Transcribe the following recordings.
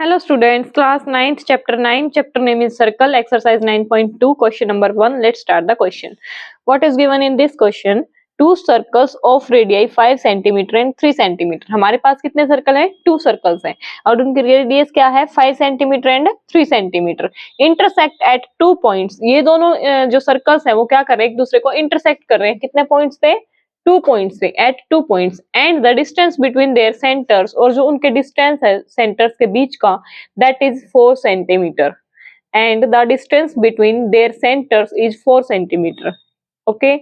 Hello students, class 9th, chapter 9, chapter name is circle, exercise 9.2, question number 1. Let's start the question. What is given in this question? Two circles of radii 5 cm and 3 cm. हमारे पास कितने circle हैं? 2 circles हैं और उनकी radius क्या है? 5 cm and 3 cm. Intersect at 2 points. ये दोनों जो सर्कल्स हैं वो क्या कर रहे हैं? एक दूसरे को इंटरसेक्ट कर रहे हैं. कितने पॉइंट्स पे? 2 पॉइंट्स पे, at 2 points. And the distance between their centres, और जो उनके डिस्टेंस है सेंटर्स के बीच का, that is 4 centimetre. And the distance between their centres is 4 centimetre. Okay,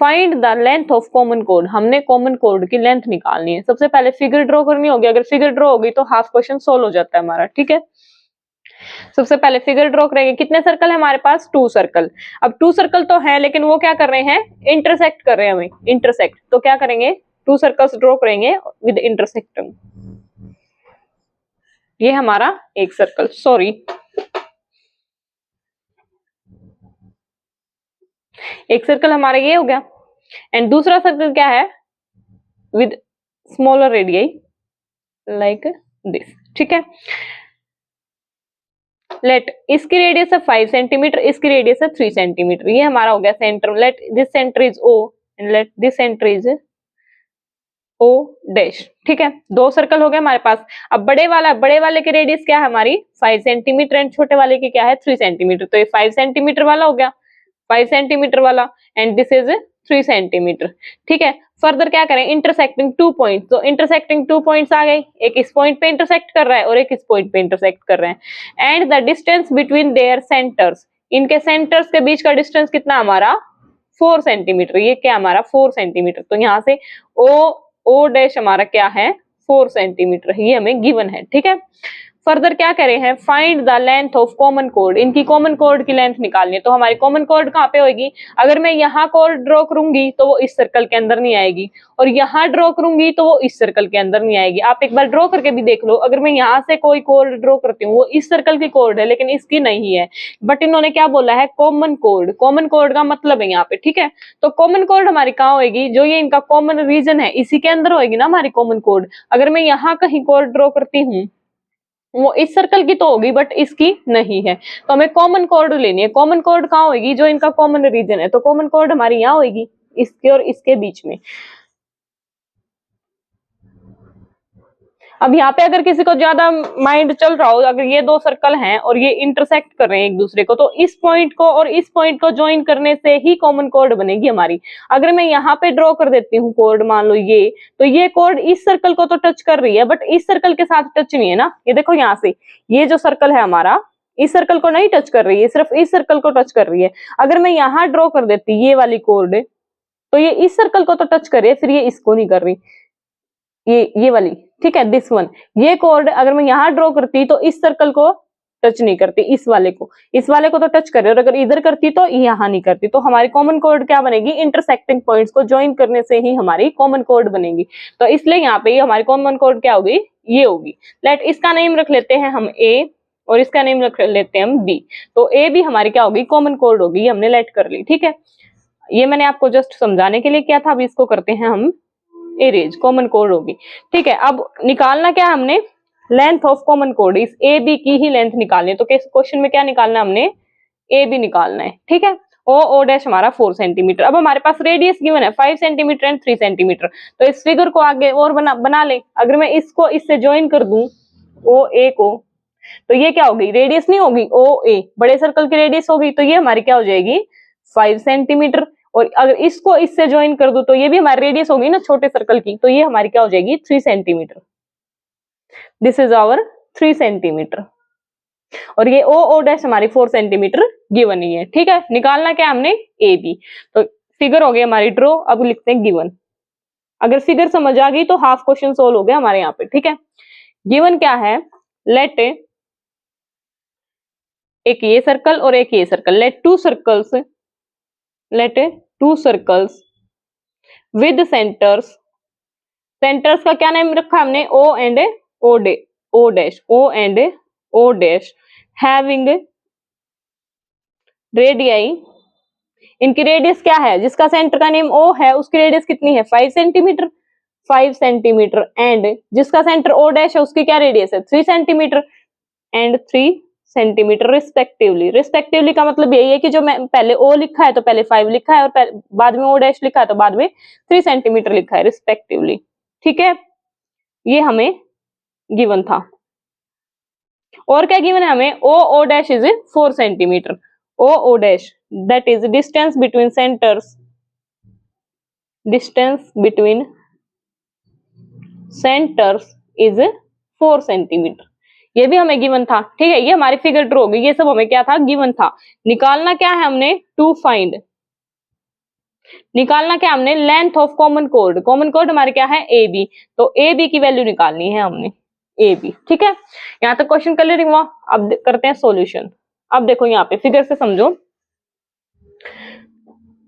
find the length of common कोड. हमने कॉमन कोड की लेंथ निकालनी है. सबसे पहले फिगर ड्रॉ करनी होगी. अगर फिगर ड्रॉ होगी तो हाफ क्वेश्चन सोल्व हो जाता है हमारा. ठीक है, सबसे पहले फिगर ड्रॉ करेंगे. कितने सर्कल है हमारे पास? 2 सर्कल. अब 2 सर्कल तो है लेकिन वो क्या कर रहे हैं? इंटरसेक्ट कर रहे हैं हमें. इंटरसेक्ट तो क्या करेंगे? 2 सर्कल्स ड्रॉ करेंगे विद इंटरसेक्टिंग. ये हमारा एक सर्कल, सॉरी एक सर्कल हमारा ये हो गया. एंड दूसरा सर्कल क्या है? With smaller radius like this. ठीक है, लेट इसकी रेडियस है 5 सेंटीमीटर, इसकी रेडियस है 3 सेंटीमीटर. ये हमारा हो गया centre. Let this centre is O and let this centre is O dash. ठीक है, 2 सर्कल हो गए हमारे पास. अब बड़े वाले की रेडियस क्या है हमारी? 5 सेंटीमीटर एंड छोटे वाले की क्या है? 3 सेंटीमीटर. तो ये 5 सेंटीमीटर वाला हो गया, 5 सेंटीमीटर वाला, एंड दिस इज 3 सेंटीमीटर. ठीक है, फर्दर क्या करें? Intersecting 2 points. तो इंटरसेक्टिंग 2 पॉइंट्स आ गए. एक इस पॉइंट पे इंटरसेक्ट कर रहा है और एक इस पॉइंट पे इंटरसेक्ट कर रहे हैं. And the distance between their centres, इनके सेंटर्स के बीच का डिस्टेंस कितना हमारा? 4 सेंटीमीटर. ये क्या हमारा? 4 सेंटीमीटर. तो यहाँ से ओ डैश हमारा क्या है? 4 सेंटीमीटर. ये हमें गिवन है. ठीक है, फर्दर क्या करें हैं? Find the length of common code. इनकी कॉमन कोड की लेंथ निकालनी है. तो हमारी कॉमन कोड कहाँ पे होगी? अगर मैं यहाँ कोड ड्रॉ करूंगी तो वो इस सर्कल के अंदर नहीं आएगी, और यहाँ ड्रॉ करूंगी तो वो इस सर्कल के अंदर नहीं आएगी. आप एक बार ड्रॉ करके भी देख लो. अगर मैं यहाँ से कोई कोड ड्रॉ करती हूँ, वो इस सर्कल की कोड है लेकिन इसकी नहीं है. बट इन्होंने क्या बोला है? कॉमन कोड. कॉमन कोड का मतलब है यहाँ पे. ठीक है, तो कॉमन कोड हमारी कहाँ होगी? जो ये इनका कॉमन रीजन है इसी के अंदर होगी ना हमारी कॉमन कोड. अगर मैं यहाँ कहीं कोड ड्रॉ करती हूँ, वो इस सर्कल की तो होगी बट इसकी नहीं है. तो हमें कॉमन कोड लेनी है. कॉमन कोड कहाँ होगी? जो इनका कॉमन रीजन है. तो कॉमन कोड हमारी यहाँ होगी, इसके और इसके बीच में. अब यहाँ पे अगर किसी को ज्यादा माइंड चल रहा हो, अगर ये 2 सर्कल हैं और ये इंटरसेक्ट कर रहे हैं एक दूसरे को, तो इस पॉइंट को और इस पॉइंट को ज्वाइन करने से ही कॉमन कोड बनेगी हमारी. अगर मैं यहाँ पे ड्रॉ कर देती हूँ कोड, मान लो ये, तो ये कोड इस सर्कल को तो टच कर रही है बट इस सर्कल के साथ टच नहीं है ना. ये देखो यहाँ से ये जो सर्कल है हमारा, इस सर्कल को नहीं टच कर रही है, सिर्फ इस सर्कल को टच कर रही है. अगर मैं यहाँ ड्रॉ कर देती ये वाली कोड, तो ये इस सर्कल को तो टच कर रही है, फिर ये इसको नहीं कर रही, ये वाली. ठीक है, दिस वन. ये कोड अगर मैं यहाँ ड्रॉ करती तो इस सर्कल को टच नहीं करती, इस वाले को तो टच कर रही है, और अगर इधर करती तो यहाँ नहीं करती. तो हमारी कॉमन कोड क्या बनेगी? इंटरसेक्टिंग पॉइंट्स को ज्वाइन करने से ही हमारी कॉमन कोड बनेगी. तो इसलिए यहाँ पे हमारी कॉमन कोड क्या होगी? ये होगी. लेट इसका नेम रख लेते हैं हम A और इसका नेम रख लेते हैं हम B. तो A भी हमारी क्या होगी? कॉमन कोड होगी. ये हमने लेट कर ली. ठीक है, ये मैंने आपको जस्ट समझाने के लिए किया था. अब इसको करते हैं हम एरेज. कॉमन कोड होगी. ठीक है, अब निकालना क्या हमने? Length of common code. इस ए बी की ही लेंथ निकालनी है. तो क्वेश्चन में क्या निकालना है हमने? ए बी निकालना है. ठीक है, ओ डैश हमारा 4 सेंटीमीटर. अब हमारे पास रेडियस गिवन है 5 सेंटीमीटर एंड 3 सेंटीमीटर. तो इस फिगर को आगे और बना ले. अगर मैं इसको इससे ज्वाइन कर दूं ओ ए को, तो ये क्या होगी? रेडियस नहीं होगी ओ ए, बड़े सर्कल की रेडियस होगी. तो ये हमारी क्या हो जाएगी? 5 सेंटीमीटर. और अगर इसको इससे ज्वाइन कर दो तो ये भी हमारी रेडियस होगी ना छोटे सर्कल की. तो ये हमारी क्या हो जाएगी? 3 centimetre. This is our 3 centimetre. और ये ओ डैश हमारी 4 सेंटीमीटर गिवन ही है. ठीक है, निकालना क्या हमने? ए बी. तो फिगर हो गई हमारी ड्रॉ. अब लिखते हैं गिवन. अगर फिगर समझ आ गई तो हाफ क्वेश्चन सोल्व हो गया हमारे यहाँ पे. ठीक है, गिवन क्या है? लेट एक ये सर्कल और एक ये circle. Let two circles with centres. Centres का क्या नाम रखा हमने? O and O dash having radii. इनकी रेडियस क्या है? जिसका सेंटर का नेम O है उसकी रेडियस कितनी है? 5 सेंटीमीटर. 5 सेंटीमीटर. एंड जिसका सेंटर O डैश है उसकी क्या रेडियस है? 3 centimetre. And 3 centimetre respectively. Respectively का मतलब यही है कि जो मैं पहले ओ लिखा है तो पहले 5 लिखा है, और बाद में ओ डैश लिखा है तो बाद में 3 सेंटीमीटर लिखा है रिस्पेक्टिवली। ठीक है, ये हमें गिवन था। और क्या गिवन है हमें? O dash is 4 centimetre. O dash that is distance between centres, distance between centres is 4 centimetre. ये भी हमें गिवन था। ठीक है, ये हमारी फिगर ड्रॉ होगी। ये सब हमें क्या था? गिवन था। निकालना क्या है हमने? टू फाइंड, निकालना क्या हमने? लेंथ ऑफ कॉमन कोड। कॉमन कोड हमारे क्या है? A B. तो ए बी की वैल्यू निकालनी है हमने, ए बी। ठीक है, यहां तक क्वेश्चन क्लियर हुआ। अब करते हैं सॉल्यूशन। अब देखो यहाँ पे फिगर से समझो,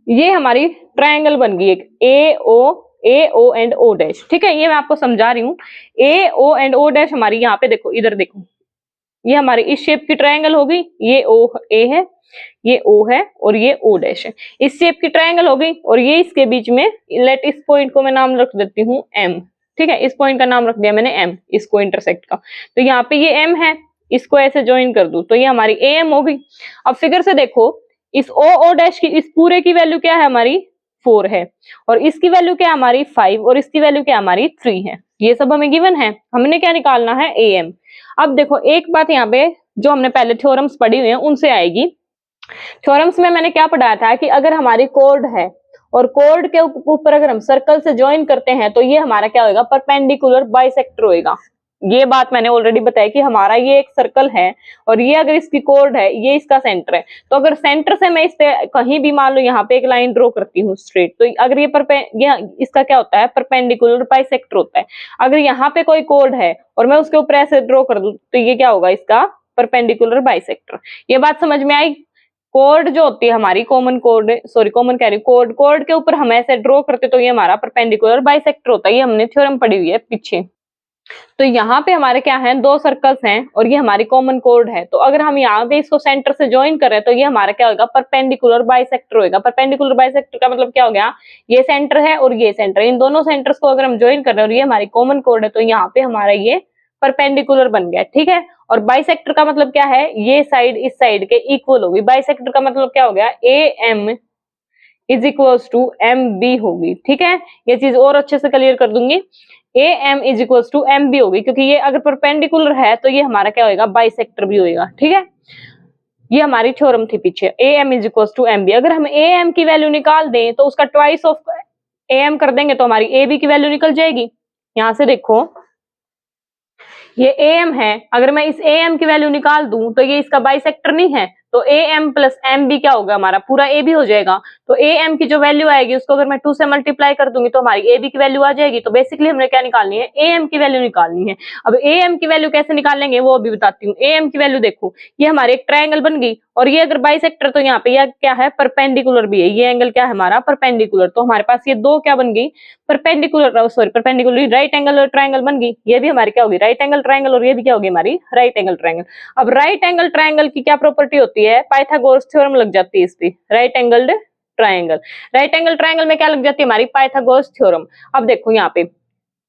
ये हमारी ट्रायंगल बन गई एक ए ओ एंड ओ डैश। ठीक है, ये मैं आपको समझा रही हूँ। ए ओ एंड ओ डैश हमारी यहाँ पे देखो, इधर देखो, ये हमारी इस शेप की ट्रायंगल हो गई। ये ओ ए है, ये ओ है और ये ओ डैश है। इस शेप की ट्रायंगल हो गई, और ये इसके बीच में, लेट इस पॉइंट को मैं नाम रख देती हूँ एम। ठीक है, इस पॉइंट का नाम रख दिया मैंने एम, इसको इंटरसेक्ट का। तो यहाँ पे ये एम है, इसको ऐसे ज्वाइन कर दूं तो ये हमारी ए एम हो गई। अब फिगर से देखो, इस ओ डैश की, इस पूरे की वैल्यू क्या है हमारी? 4 है, और इसकी वैल्यू क्या है हमारी? 5, और इसकी वैल्यू क्या हमारी? 3 है। ये सब हमें गिवन है। हमने क्या निकालना है? A M. अब देखो एक बात यहाँ पे जो हमने पहले थ्योरम्स पढ़ी हुई है उनसे आएगी। थ्योरम्स में मैंने क्या पढ़ाया था कि अगर हमारी कोड है और कोड के ऊपर अगर हम सर्कल से ज्वाइन करते हैं तो ये हमारा क्या होगा? परपेंडिकुलर बाइसेक्टर होएगा। ये बात मैंने ऑलरेडी बताई कि हमारा ये एक सर्कल है और ये अगर इसकी कोड है, ये इसका सेंटर है, तो अगर सेंटर से मैं इस पे कहीं भी मान लो यहाँ पे एक लाइन ड्रॉ करती हूँ स्ट्रेट, तो अगर ये इसका क्या होता है? परपेंडिकुलर बाइसेक्टर होता है। अगर यहाँ पे कोई कोड है और मैं उसके ऊपर ऐसे ड्रॉ कर दूं तो ये क्या होगा? इसका परपेंडिकुलर बाइसेक्टर। ये बात समझ में आई? कोड जो होती है हमारी, कॉमन कोड, सॉरी कॉमन कह रही हूँ, कोड के ऊपर हम ऐसे ड्रॉ करते तो ये हमारा परपेंडिकुलर बाइसेक्टर होता है। ये हमने थ्योरम पढ़ी हुई है पीछे। तो यहाँ पे हमारे क्या है? 2 सर्कल्स हैं और ये हमारी कॉमन कोड है। तो अगर हम यहाँ पे इसको सेंटर से ज्वाइन करें तो ये हमारा क्या होगा? परपेंडिकुलर बाइसेक्टर होगा। परपेंडिकुलर बाइसेक्टर का मतलब क्या हो गया? ये सेंटर है और ये सेंटर, इन दोनों सेंटर्स को अगर हम ज्वाइन कर रहे हैं और ये हमारी कॉमन कोड है तो यहाँ पे हमारा ये परपेंडिकुलर बन गया। ठीक है, और बाइसेक्टर का मतलब क्या है? ये साइड इस साइड के इक्वल होगी। बाइसेक्टर का मतलब क्या हो गया? A M is equals to M B होगी। ठीक है, ये चीज और अच्छे से क्लियर कर दूंगी। A M is equals to M B होगी, क्योंकि ये अगर परपेंडिकुलर है तो ये हमारा क्या होगा? बाइसेक्टर भी होगा। ठीक है, ये हमारी थ्योरम थी पीछे, A M is equals to M B. अगर हम ए एम की वैल्यू निकाल दें तो उसका ट्वाइस ऑफ ए एम कर देंगे तो हमारी ए बी की वैल्यू निकल जाएगी। यहां से देखो, ये ए एम है, अगर मैं इस ए एम की वैल्यू निकाल दूं तो ये इसका बाइसेक्टर नहीं है, तो A M plus M B क्या होगा? हमारा पूरा ए बी हो जाएगा। तो ए एम की जो वैल्यू आएगी उसको अगर मैं 2 से मल्टीप्लाई कर दूंगी तो हमारी ए बी की वैल्यू आ जाएगी। तो बेसिकली हमने क्या निकालनी है? ए एम की वैल्यू निकालनी है। अब ए एम की वैल्यू कैसे निकालेंगे वो अभी बताती हूँ। ए एम की वैल्यू देखो, ये हमारे एक ट्रायंगल बन गई और ये अगर बाइसेक्टर तो यहाँ पे यह क्या है? परपेंडिकुलर भी है। ये एंगल क्या है हमारा? परपेंडिकुलर। तो हमारे पास ये 2 क्या बन गई? Perpendicular, sorry perpendicular right angle triangle बन गई। ये भी हमारी क्या होगी? राइट एंगल ट्रायंगल, और ये भी क्या होगी? हमारी राइट एंगल ट्रायंगल। अब राइट एंगल ट्रायंगल की क्या प्रॉपर्टी होती है? पाइथागोरस थ्योरम लग जाती है इस पे, right angled triangle. Right angle triangle में क्या लग जाती है? हमारी पाइथागोरस थ्योरम। अब देखो यहाँ पे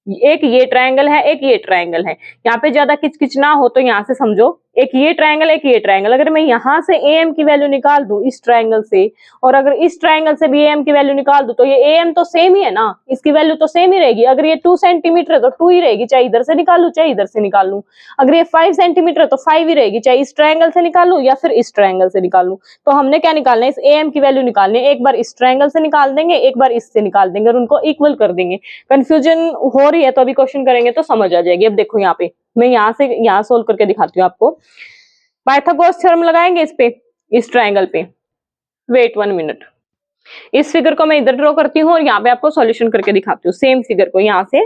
एक ये ट्रायंगल है, एक ये ट्रायंगल है। यहाँ पे ज्यादा किचकिच ना हो तो यहाँ से समझो, एक ये ट्रायंगल, एक ये ट्रायंगल। अगर मैं यहाँ से ए एम की वैल्यू निकाल दूं इस ट्रायंगल से, और अगर इस ट्रायंगल से भी ए एम की वैल्यू निकाल दूं, तो ये ए एम तो सेम ही है ना, इसकी वैल्यू तो सेम ही रहेगी। अगर ये 2 सेंटीमीटर है तो 2 ही रहेगी, चाहे इधर से निकाल लू चाहे इधर से निकाल लू। अगर ये 5 सेंटीमीटर है तो 5 ही रहेगी, चाहे इस ट्रायंगल से निकाल लू या फिर इस ट्रायंगल से निकाल लू। तो हमने क्या निकालना है? इस ए एम की वैल्यू निकालनी है। एक बार इस ट्रायंगल से निकाल देंगे, एक बार इससे निकाल देंगे और उनको इक्वल कर देंगे। कंफ्यूजन हो रही है तो अभी क्वेश्चन करेंगे तो समझ आ जाएगी। अब देखो यहाँ पे मैं यहाँ से यहाँ सोल्व करके दिखाती हूँ आपको। पाइथागोरस थ्योरम लगाएंगे इस पे, इस ट्रायंगल पे। वेट 1 मिनट, इस फिगर को मैं इधर ड्रॉ करती हूँ और यहाँ पे आपको सॉल्यूशन करके दिखाती हूँ। सेम फिगर को यहाँ से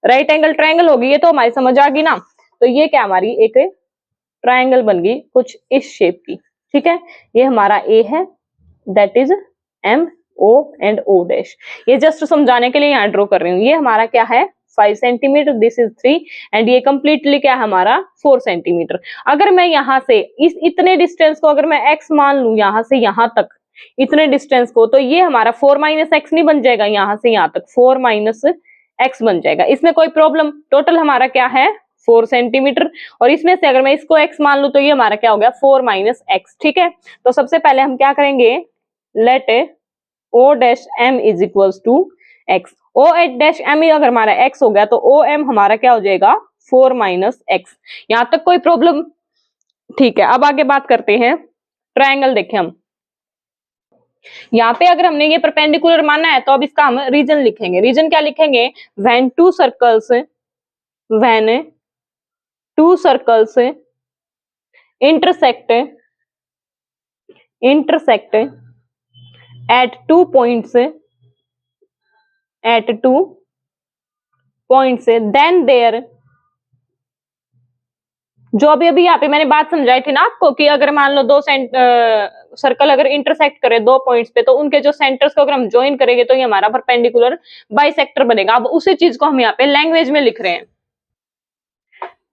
राइट एंगल ट्रायंगल होगी, ये तो हमारी समझ आ गई ना। तो ये क्या हमारी एक ट्रायंगल बन गई कुछ इस शेप की। ठीक है, ये हमारा ए है, that is M O and O dash. ये जस्ट समझाने के लिए यहाँ ड्रॉ कर रही हूँ। ये हमारा क्या है? 5 सेंटीमीटर, दिस इज 3 एंड ये कंप्लीटली क्या है हमारा? 4 सेंटीमीटर। अगर मैं यहाँ से इस इतने डिस्टेंस को अगर मैं x मान लू, यहाँ से यहाँ तक इतने डिस्टेंस को, तो ये हमारा 4 माइनस एक्स नहीं बन जाएगा? यहाँ से यहाँ तक 4 माइनस एक्स बन जाएगा। इसमें कोई प्रॉब्लम? टोटल हमारा क्या है? 4 सेंटीमीटर, और इसमें से अगर मैं इसको x मान लूं तो ये हमारा क्या हो गया 4 माइनस एक्स। ठीक है, तो सबसे पहले हम क्या करेंगे, let O dash m is equals to x। O dash m अगर हमारा x हो गया तो O m हमारा क्या हो जाएगा 4 माइनस एक्स। यहां तक कोई प्रॉब्लम? ठीक है, अब आगे बात करते हैं ट्रायंगल। देखें हम यहाँ पे अगर हमने ये परपेंडिकुलर माना है तो अब इसका हम रीजन लिखेंगे। रीजन क्या लिखेंगे, when to circles intersect at 2 points then their, जो अभी अभी यहाँ पे मैंने बात समझाई थी ना आपको कि अगर मान लो दो सर्कल अगर इंटरसेक्ट करे 2 पॉइंट्स पे तो उनके जो सेंटर्स को अगर हम ज्वाइन करेंगे तो ये हमारा परपेंडिकुलर बाइसेक्टर बनेगा। अब उसी चीज को हम यहाँ पे लैंग्वेज में लिख रहे हैं।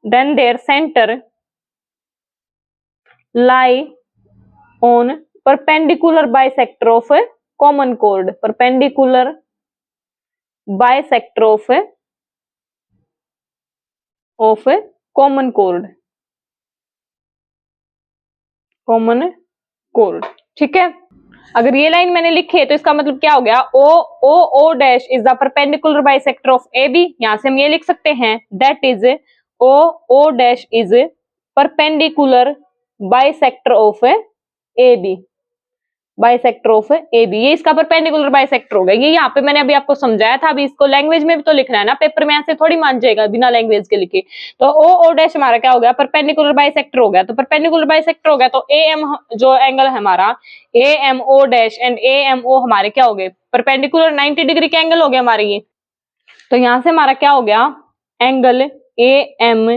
Then there centre lie on perpendicular bisector of common कोड, परपेंडिकुलर बाइसेक्टर ऑफ कॉमन कोड। ठीक है, अगर ये लाइन मैंने लिखी है तो इसका मतलब क्या हो गया, O dash is the perpendicular bisector of A B. यहां से हम ये लिख सकते हैं that is O dash is perpendicular bisector of A B, bisector of A B, ये इसका परपेंडिकुलर बाइसेक्टर होगा। ये यहाँ पे मैंने अभी आपको समझाया था, अभी इसको लैंग्वेज में भी तो लिखना है ना, पेपर में ऐसे थोड़ी मान जाएगा बिना लैंग्वेज के लिखे। तो ओ डैश हमारा क्या हो गया, परपेंडिकुलर बाइसेक्टर हो गया। तो परपेंडिकुलर बाइसेक्टर हो गया तो ए एम जो एंगल है हमारा A M O dash and A M O हमारे क्या हो गए, परपेंडिकुलर 90 डिग्री के एंगल हो गए हमारे ये। तो यहां से हमारा क्या हो गया, angle A M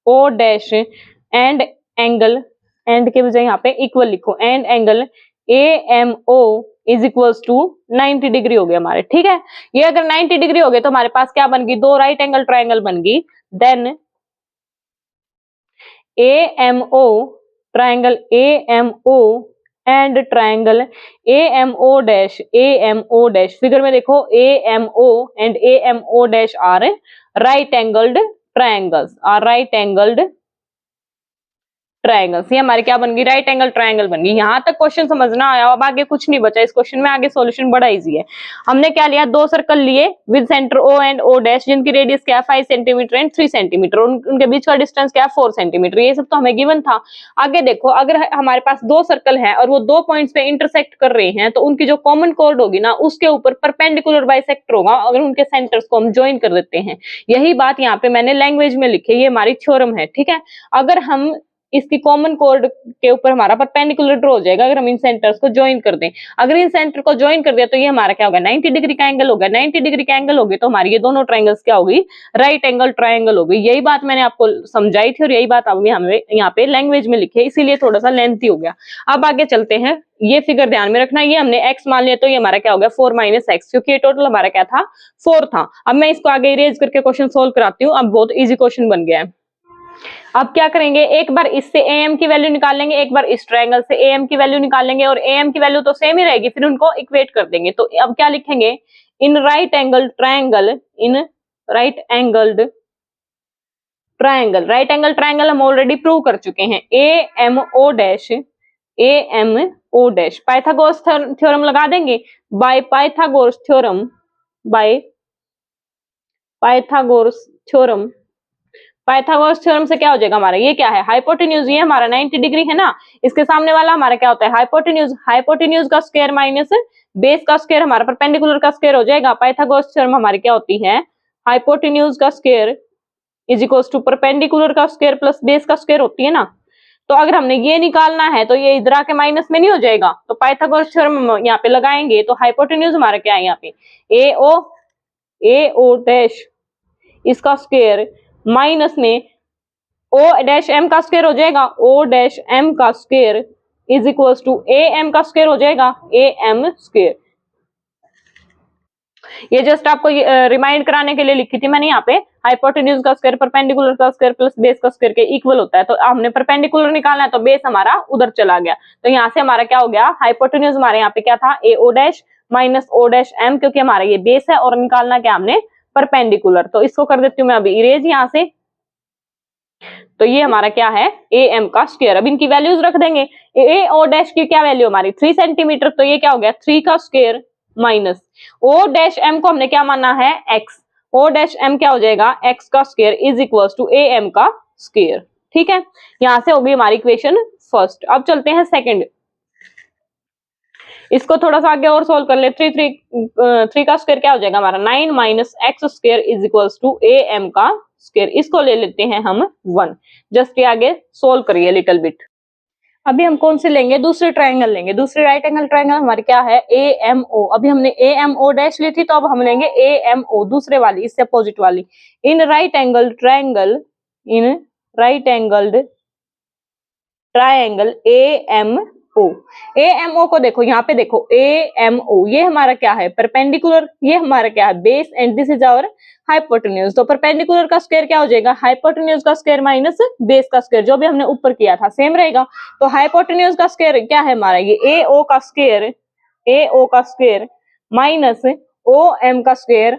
O dash and angle, and के बजाय यहाँ पे इक्वल लिखो, and angle AMO is equals to 90 degree हो गए हमारे। ठीक है, ये अगर 90 डिग्री हो गए तो हमारे पास क्या बन गई, दो राइट एंगल ट्रायंगल बन गई। Then AMO triangle AMO and triangle AMO dash, figure में देखो AMO and AMO dash are right angled triangles, triangles. ये हमारी क्या बन गई, राइट एंगल ट्रायंगल बन गई। यहां तक क्वेश्चन समझना आया, अब आगे कुछ नहीं बचा इस क्वेश्चन में, आगे सॉल्यूशन बड़ा इजी है। हमने क्या लिया, दो सर्कल लिए with centre O and O dash, जिनकी रेडियस क्या है 5 सेंटीमीटर एंड 3 सेंटीमीटर, उनके बीच का डिस्टेंस क्या है 4 सेंटीमीटर। ये सब तो हमें गिवन था। आगे देखो, अगर हमारे पास दो सर्कल है और वो 2 पॉइंट्स पे इंटरसेक्ट कर रहे हैं तो उनकी जो कॉमन कोड होगी ना उसके ऊपर परपेंडिकुलर बाइसेक्टर होगा अगर उनके सेंटर्स को हम ज्वाइन कर देते हैं। यही बात यहाँ पे मैंने लैंग्वेज में लिखी है, ये हमारी थ्योरम है। ठीक है, अगर हम इसकी कॉमन कोड के ऊपर हमारा परपेंडिकुलर ड्रॉ हो जाएगा अगर हम इन सेंटर्स को ज्वाइन कर दें। अगर इन सेंटर को ज्वाइन कर दिया तो ये हमारा क्या होगा, 90 डिग्री का एंगल होगा। 90 डिग्री का एंगल होगी तो हमारी ये दोनों ट्रायंगल्स क्या होगी, राइट एंगल ट्रायंगल होगी। यही बात मैंने आपको समझाई थी और यही बात अभी हमें यहाँ पे लैंग्वेज में लिखी है, इसीलिए थोड़ा सा लेंथी हो गया। अब आगे चलते हैं, ये फिगर ध्यान में रखना, ये हमने x मान लिया तो ये हमारा क्या हो गया 4 माइनस एक्स, क्योंकि ये टोटल हमारा क्या था 4 था। अब मैं इसको आगे इरेज करके क्वेश्चन सोल्व कराती हूँ। अब बहुत इजी क्वेश्चन बन गया है। अब क्या करेंगे, एक बार इससे AM की वैल्यू निकाल लेंगे, एक बार इस ट्रायंगल से AM की वैल्यू निकाल लेंगे और AM की वैल्यू तो सेम ही रहेगी, फिर उनको इक्वेट कर देंगे। तो अब क्या लिखेंगे, इन right angle triangle, in right angled triangle, right angle triangle हम ऑलरेडी प्रूव कर चुके हैं, AMO डैश, पाइथागोरस थ्योरम लगा देंगे, by Pythagoras theorem, Pythagoras theorem से क्या हो जाएगा हमारा, ये क्या है हाइपोटेन्यूज, ये हमारा 90 डिग्री है ना, इसके सामने वाला हमारा क्या होता है हाइपोटेन्यूज, हाइपोटेन्यूज का स्क्वायर माइनस बेस का स्क्वायर हमारा परपेंडिकुलर का स्क्वायर हो जाएगा। पाइथागोरस थ्योरम हमारी क्या होती है, हाइपोटेन्यूज का square is equal to perpendicular का स्क्वायर प्लस बेस का स्क्वायर होती है ना। तो अगर हमने ये निकालना है तो ये इधर आके माइनस में नहीं हो जाएगा, तो पाइथागोरस थ्योरम यहाँ पे लगाएंगे तो हाइपोटेन्यूज हमारा क्या है यहाँ पे AO डैश इसका स्क्वायर माइनस में O डैश M का स्क्वायर हो जाएगा, O डैश M का square is equal to AM का स्क्वायर हो जाएगा, AM स्क्वायर। ये जस्ट आपको रिमाइंड कराने के लिए लिखी थी मैंने यहाँ पे, हाइपोटेन्यूज का स्क्वायर परपेंडिकुलर का स्क्वायर प्लस बेस का स्क्वायर के इक्वल होता है। तो हमने परपेंडिकुलर निकालना है तो बेस हमारा उधर चला गया, तो यहाँ से हमारा क्या हो गया, हाइपोटेन्यूज हमारे यहाँ पे क्या था AO dash minus O dash M, क्योंकि हमारा ये बेस है और निकालना क्या हमने परपेंडिकुलर। तो इसको कर देती हूँ मैं अभी इरेज यहाँ से, तो ये हमारा क्या है, ए एम का स्क्वायर। अब इनकी वैल्यूज रख देंगे। ए ओ डैश की क्या वैल्यू हमारी 3 सेंटीमीटर, तो ये क्या हो गया 3 का square minus O dash M को हमने क्या माना है एक्स, ओ डैश एम क्या हो जाएगा एक्स का square is equal to A M का स्क्वायर। ठीक है, यहां से होगी हमारी इक्वेशन फर्स्ट। अब चलते हैं सेकंड, इसको थोड़ा सा आगे और सोल्व कर ले। थ्री का स्क्वायर क्या हो जाएगा हमारा 9 minus X square is equal to A M का स्क्वायर, इसको ले लेते हैं हम 1। जस्ट ये आगे सोल्व करिए लिटिल बिट। अभी हम कौन से लेंगे, दूसरे ट्रायंगल लेंगे। दूसरे राइट एंगल ट्रायंगल हमारे क्या है ए एम ओ। अभी हमने ए एम ओ डैश ली थी, तो अब हम लेंगे ए एम ओ दूसरे वाली, इससे अपोजिट वाली। In right angle triangle, in right angled triangle A M O. A M O को देखो, यहाँ पे देखो ए एम ओ, ये हमारा क्या है परपेंडिकुलर, ये हमारा क्या है base, and this is our hypotenuse. तो परपेंडिकुलर का स्क्वायर क्या हो जाएगा हाइपोटेन्यूज का स्क्वायर माइनस बेस का स्क्वायर, जो भी हमने ऊपर किया था सेम रहेगा। तो हाइपोटेन्यूज का स्क्वायर क्या है हमारा ये ए ओ का स्क्वायर, ए ओ का स्क्वायर माइनस ओ एम का स्क्वायर,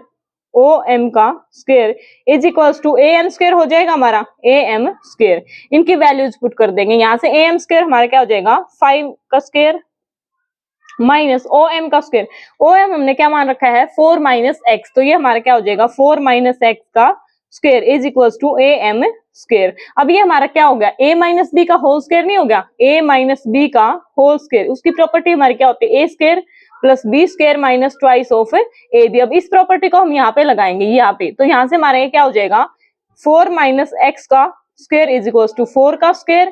ओ एम का square is equals to A M square हो जाएगा हमारा ए एम स्क्वायर। इनकी वैल्यूज पुट कर देंगे, यहां से ए एम स्क्वायर हमारा क्या हो जाएगा 5 का स्क्वायर माइनस ओ एम का स्क्वायर। ओ एम हमने क्या मान रखा है 4 माइनस एक्स, तो ये हमारा क्या हो जाएगा 4 माइनस एक्स का square is equals to A M square. अब ये हमारा क्या हो गया ए माइनस बी का होल स्क्वायर नहीं हो गया, ए माइनस बी का होल स्क्वायर, उसकी प्रॉपर्टी हमारी क्या होती है a square plus b square minus twice of A b. अब इस प्रॉपर्टी को हम यहाँ पे लगाएंगे यहाँ पे, तो यहाँ से हमारा ये क्या हो जाएगा 4 माइनस एक्स का स्क्वायर इज इक्वल टू 4 का स्क्वायर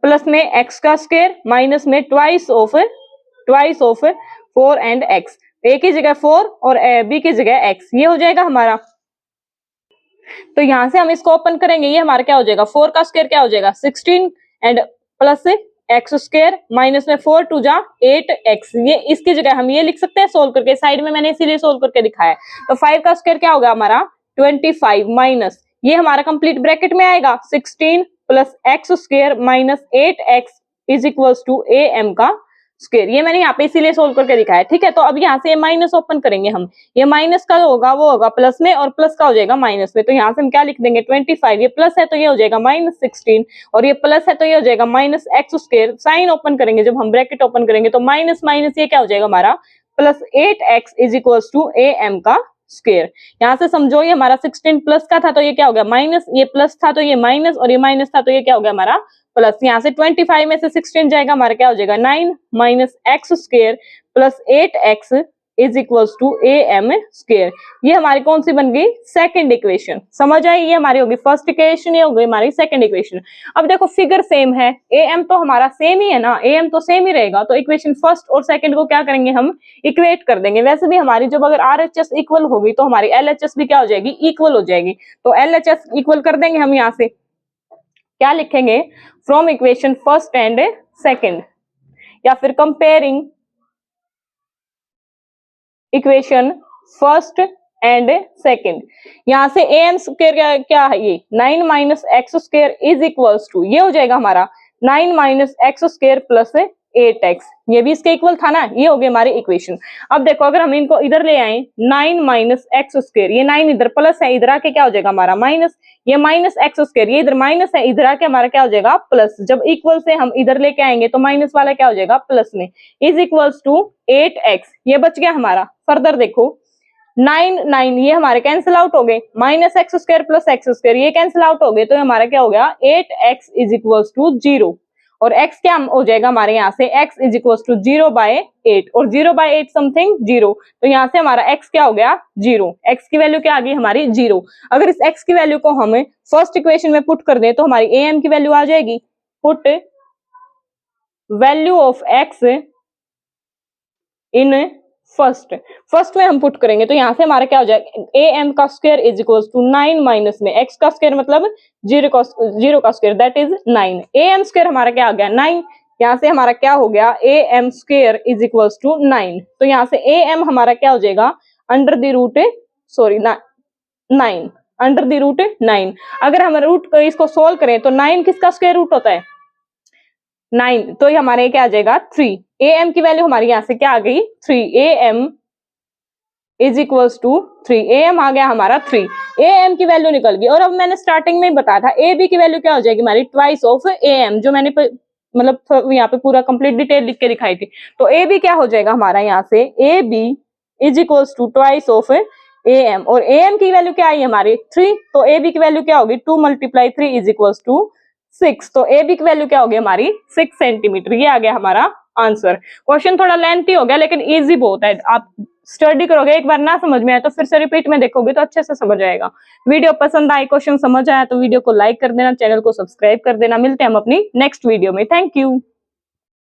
प्लस में एक्स का स्क्वायर माइनस में ट्वाइस ऑफ 4 एंड एक्स, ए की जगह 4 और बी की जगह एक्स, ये हो जाएगा हमारा। तो यहां से हम इसको ओपन करेंगे, ये हमारा क्या हो जाएगा 4 का स्क्वायर क्या हो जाएगा 16 and plus X square minus में 4 टू जा 8 एक्स, ये इसकी जगह हम ये लिख सकते हैं सोल्व करके, साइड में मैंने इसीलिए सोल्व करके दिखाया। तो 5 का स्क्वायर क्या होगा हमारा 25 माइनस ये हमारा कंप्लीट ब्रैकेट में आएगा 16 plus X square minus 8 X is equals to A M का स्क्वायर, ये मैंने यहाँ पे इसीलिए सोल्व करके दिखाया। ठीक है, तो अब यहाँ से ये माइनस ओपन करेंगे हम, ये माइनस का होगा वो होगा प्लस में और प्लस का हो जाएगा माइनस में, तो यहाँ से हम क्या लिख देंगे 25, ये प्लस है तो ये हो जाएगा माइनस 16 और ये प्लस है तो ये हो जाएगा minus X square. Sign open करेंगे जब हम ब्रैकेट ओपन करेंगे तो माइनस माइनस ये क्या हो जाएगा हमारा plus 8x is equals to A M का स्क्वायर। यहाँ से समझो ये हमारा 16 प्लस का था तो ये क्या हो गया माइनस, ये प्लस था तो ये माइनस और ये माइनस था तो ये क्या हो गया हमारा प्लस। यहाँ से 25 में से 16 जाएगा हमारा क्या हो जाएगा 9 minus X square plus 8x is equals to A M square. ये हमारी कौन सी बन गई सेकंड इक्वेशन, समझ आई, ये हमारी होगी फर्स्ट इक्वेशन, ये हो गई हमारी सेकंड इक्वेशन। अब देखो फिगर सेम है, ए एम तो हमारा सेम ही है ना, ए एम तो सेम ही रहेगा, तो इक्वेशन फर्स्ट और सेकंड को क्या करेंगे हम इक्वेट कर देंगे। वैसे भी हमारी जब अगर आरएचएस इक्वल होगी तो हमारी एलएचएस भी क्या हो जाएगी इक्वल हो जाएगी, तो एलएचएस इक्वल कर देंगे हम। यहाँ से क्या लिखेंगे from equation first and second, या फिर comparing equation first and second. यहां से ए एम स्क्वायर क्या है ये 9 minus X square is equals to ये हो जाएगा हमारा 9 minus X square plus 8x, ये भी इसके इक्वल था ना, ये हो गई हमारी इक्वेशन। अब देखो अगर हम इनको इधर ले आए 9 माइनस एक्स स्क्वायर, ये 9 इधर प्लस है, इधर आके क्या हो जाएगा हमारा माइनस, ये माइनस एक्स स्क्वायर ये इधर माइनस है, इधर आके हमारा क्या हो जाएगा प्लस। जब इक्वल से हम इधर लेके आएंगे तो माइनस वाला क्या हो जाएगा प्लस में इज इक्वल्स टू 8x, ये बच गया हमारा। फर्दर देखो 9 ये हमारे कैंसिल आउट हो गए, minus X square plus X square ये कैंसिल आउट हो गए, तो हमारा क्या हो गया 8x इज इक्वल्स टू 0 और x क्या हो जाएगा हमारे यहाँ से x इज इक्वल टू 0/8 और 0/8 समथिंग 0, तो यहाँ से हमारा x क्या हो गया 0, x की वैल्यू क्या आ गई हमारी 0। अगर इस x की वैल्यू को हम फर्स्ट इक्वेशन में पुट कर दें तो हमारी am की वैल्यू आ जाएगी, put value of x in first में हम पुट करेंगे तो यहाँ से हमारा क्या हो जाएगा ए एम का square is equal to 9 minus में एक्स का स्क्वायर मतलब 0 का square that is 9, A M square हमारा क्या आ गया 9, यहाँ से हमारा क्या हो गया A M square is equal to 9, तो यहाँ से ए एम हमारा क्या हो जाएगा under the root 9 under the root 9। अगर हम रूट इसको सोल्व करें तो 9 किसका स्क्वायर रूट होता है 9, तो हमारे क्या आ जाएगा 3। ए एम की वैल्यू हमारी यहाँ से क्या आ गई 3, a M is equals to 3। A m आ गया हमारा 3, ए एम की वैल्यू निकल गई। और अब मैंने स्टार्टिंग में ही बताया था ए बी की वैल्यू क्या हो जाएगी हमारी, ट्वाइस ऑफ ए एम, जो मैंने मतलब यहाँ पे पूरा कंप्लीट डिटेल लिख के दिखाई थी। तो ए बी क्या हो जाएगा हमारा यहाँ से, A B is equals to twice of A M, और ए एम की वैल्यू क्या आई हमारी 3, तो ए बी की वैल्यू क्या होगी 2 × 3 इज इक्वल्स टू 6, तो ए बी की वैल्यू क्या होगी हमारी 6 सेंटीमीटर। ये आ गया हमारा आंसर। क्वेश्चन थोड़ा लेंथी हो गया लेकिन इजी बहुत है, आप स्टडी करोगे, एक बार ना समझ में आए तो फिर से रिपीट में देखोगे तो अच्छे से समझ आएगा। वीडियो पसंद आई, क्वेश्चन समझ आया तो वीडियो को लाइक कर देना, चैनल को सब्सक्राइब कर देना। मिलते हैं हम अपनी नेक्स्ट वीडियो में। Thank you.